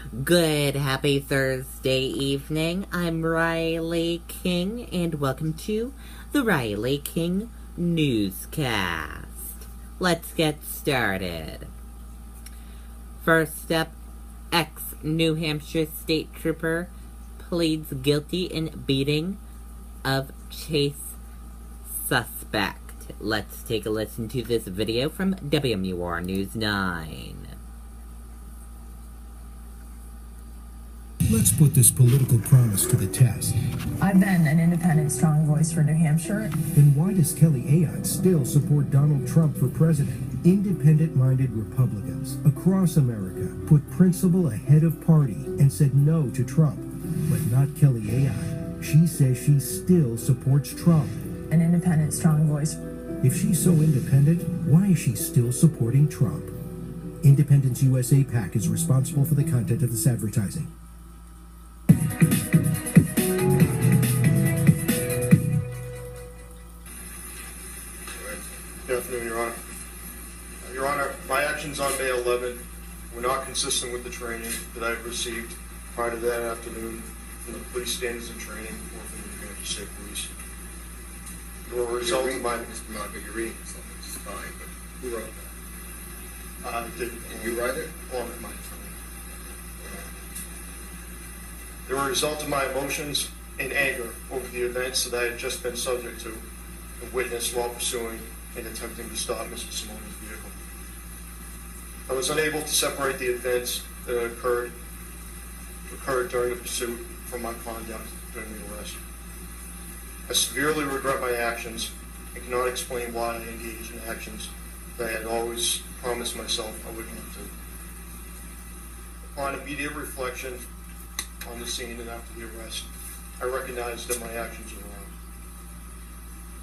Good, happy Thursday evening. I'm Riley King, and welcome to the Riley King Newscast. Let's get started. First up, ex-New Hampshire state trooper pleads guilty in beating of chase suspect. Let's take a listen to this video from WMUR News 9. Let's put this political promise to the test. I've been an independent, strong voice for New Hampshire. Then why does Kelly Ayotte still support Donald Trump for president? Independent-minded Republicans across America put principle ahead of party and said no to Trump. But not Kelly Ayotte. She says she still supports Trump. An independent, strong voice. If she's so independent, why is she still supporting Trump? Independence USA PAC is responsible for the content of this advertising. Good afternoon, Your Honor. Your Honor, my actions on May 11 were not consistent with the training that I had received prior to that afternoon from the police standards and training or from the New Hampshire State Police. They were a result of my... Mr. Marco, you're reading something, which is fine, but who wrote that? I did. Did you write it? Along with my attorney. They were a result of my emotions and anger over the events that I had just been subject to and witnessed while pursuing and attempting to stop Mr. Simone's vehicle. I was unable to separate the events that occurred during the pursuit from my conduct during the arrest. I severely regret my actions and cannot explain why I engaged in actions that I had always promised myself I would not do. Upon immediate reflection on the scene and after the arrest, I recognized that my actions were wrong.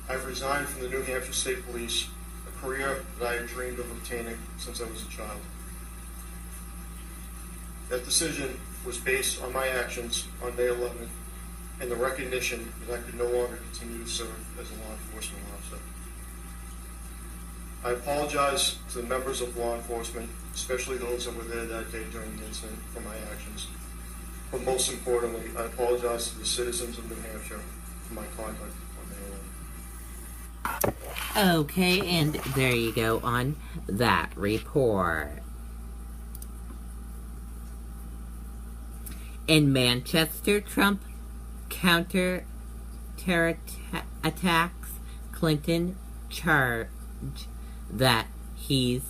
I've resigned from the New Hampshire State Police, a career that I had dreamed of obtaining since I was a child. That decision was based on my actions on May 11th and the recognition that I could no longer continue to serve as a law enforcement officer. I apologize to the members of law enforcement, especially those that were there that day during the incident, for my actions. But most importantly, I apologize to the citizens of New Hampshire for my conduct on May 11th. Okay, and there you go on that report. In Manchester, Trump counter-terror attacks Clinton charge that he's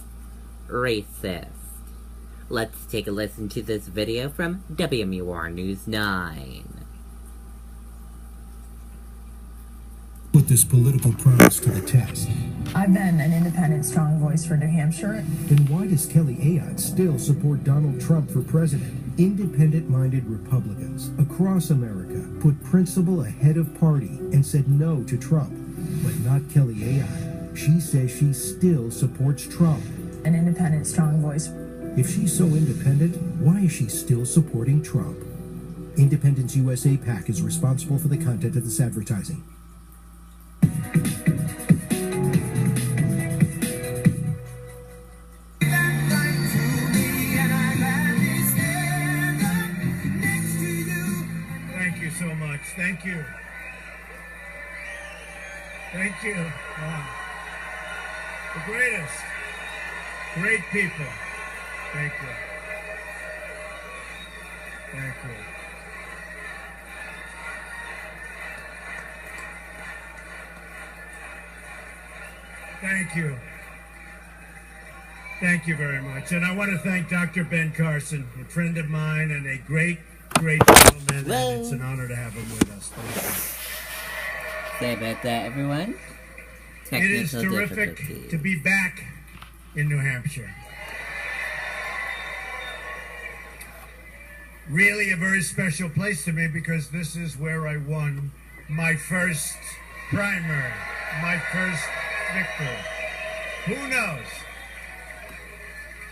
racist. Let's take a listen to this video from WMUR News 9. Put this political promise to the test. I've been an independent, strong voice for New Hampshire. Then why does Kelly Ayotte still support Donald Trump for president? Independent-minded Republicans across America put principle ahead of party and said no to Trump. But not Kelly Ayotte. She says she still supports Trump. An independent, strong voice. If she's so independent, why is she still supporting Trump? Independence USA PAC is responsible for the content of this advertising. Thank you so much. Thank you. Thank you. Wow. The greatest. Great people. Thank you. Thank you. Thank you. Thank you very much. And I want to thank Dr. Ben Carson, a friend of mine and a great gentleman, and it's an honor to have him with us. Thank you. Sorry about that, everyone. It is terrific to be back in New Hampshire. Really a very special place to me because this is where I won my first primary, my first victory. Who knows?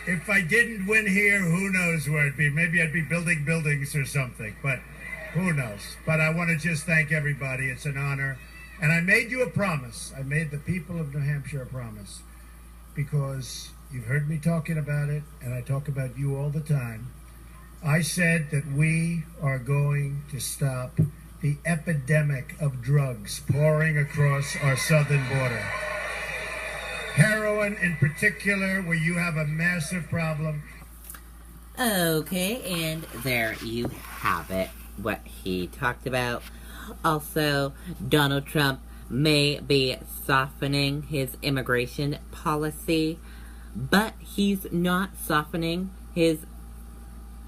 If I didn't win here, who knows where I'd be? Maybe I'd be building buildings or something, but who knows? But I want to just thank everybody. It's an honor. And I made you a promise. I made the people of New Hampshire a promise because you've heard me talking about it, and I talk about you all the time. I said that we are going to stop the epidemic of drugs pouring across our southern border. Heroin in particular, where you have a massive problem. Okay, and there you have it, what he talked about. Also, Donald Trump may be softening his immigration policy, but he's not softening his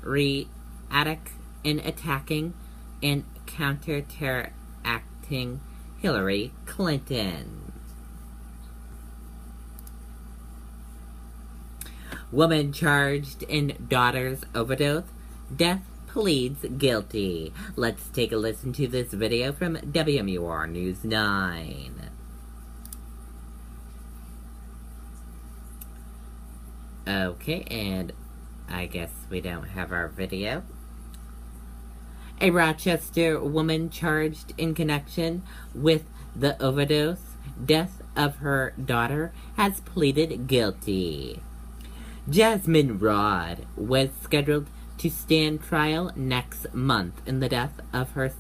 rhetoric in attacking and counter-terroracting Hillary Clinton. Woman charged in daughter's overdose death pleads guilty. Let's take a listen to this video from WMUR News 9. Okay, and I guess we don't have our video. A Rochester woman charged in connection with the overdose death of her daughter has pleaded guilty. Jasmine Rod was scheduled to stand trial next month in the death of her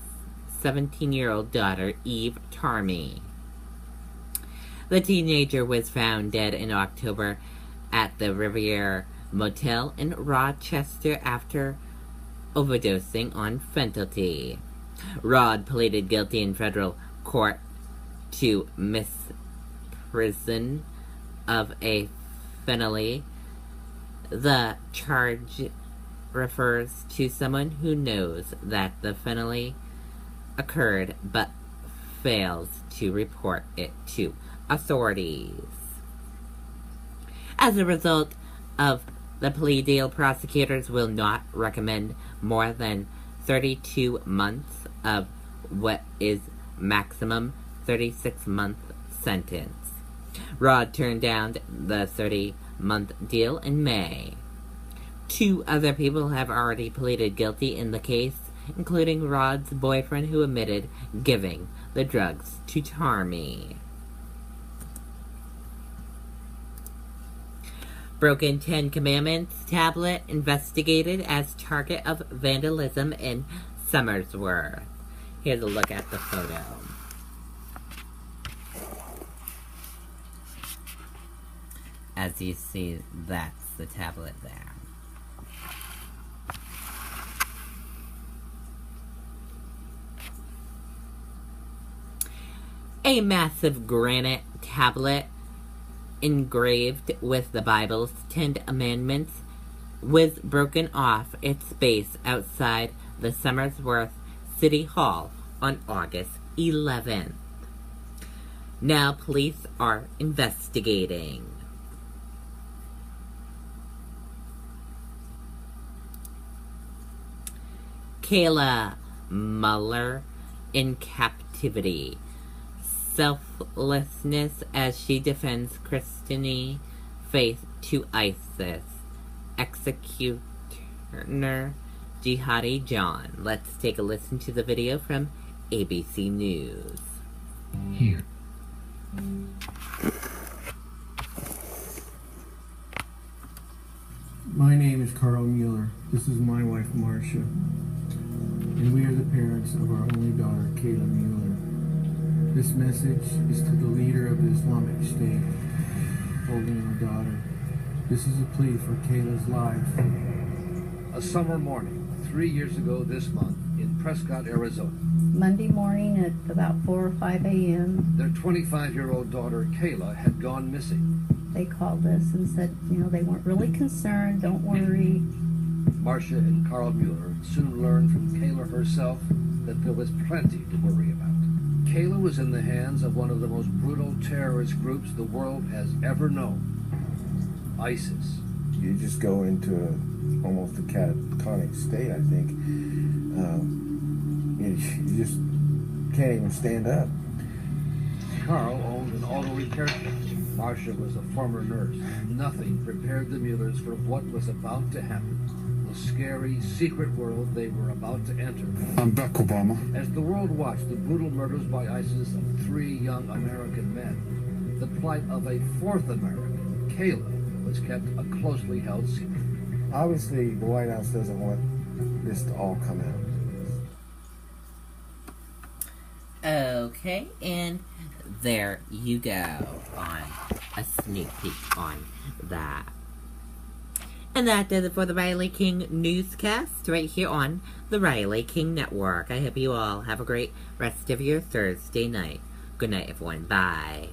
17-year-old daughter, Eve Tarmy. The teenager was found dead in October at the Riviera Motel in Rochester after overdosing on fentanyl. Rod pleaded guilty in federal court to misprision of a felony. The charge refers to someone who knows that the felony occurred but fails to report it to authorities. As a result of the plea deal, prosecutors will not recommend more than 32 months of what is maximum 36-month sentence. Rod turned down the 30-month deal in May. 2 other people have already pleaded guilty in the case, including Rod's boyfriend, who admitted giving the drugs to Tarmy. Broken 10 Commandments tablet investigated as target of vandalism in Somersworth. Here's a look at the photo. As you see, that's the tablet there. A massive granite tablet engraved with the Bible's 10 Commandments was broken off its base outside the Somersworth City Hall on August 11th. Now police are investigating. Kayla Mueller in captivity. Selflessness as she defends Christian faith to ISIS. Executioner Jihadi John. Let's take a listen to the video from ABC News. Here. My name is Carl Mueller. This is my wife, Marcia. And we are the parents of our only daughter, Kayla Mueller. This message is to the leader of the Islamic State, holding our daughter. This is a plea for Kayla's life. A summer morning, 3 years ago this month, in Prescott, Arizona. Monday morning at about 4 or 5 a.m. Their 25-year-old daughter, Kayla, had gone missing. They called us and said, they weren't really concerned, don't worry. Marcia and Carl Mueller soon learned from Kayla herself that there was plenty to worry about. Kayla was in the hands of one of the most brutal terrorist groups the world has ever known, ISIS. You just go into almost a catatonic state, I think. You just can't even stand up. Carl owned an auto repair shop. Marcia was a former nurse. Nothing prepared the Muellers for what was about to happen. The scary, secret world they were about to enter. I'm Barack Obama. As the world watched the brutal murders by ISIS of 3 young American men, the plight of a 4th American, Kayla, was kept a closely held secret. Obviously, the White House doesn't want this to all come out. Okay, and there you go on a sneak peek on that. And that does it for the Riley King Newscast right here on the Riley King Network. I hope you all have a great rest of your Thursday night. Good night, everyone. Bye.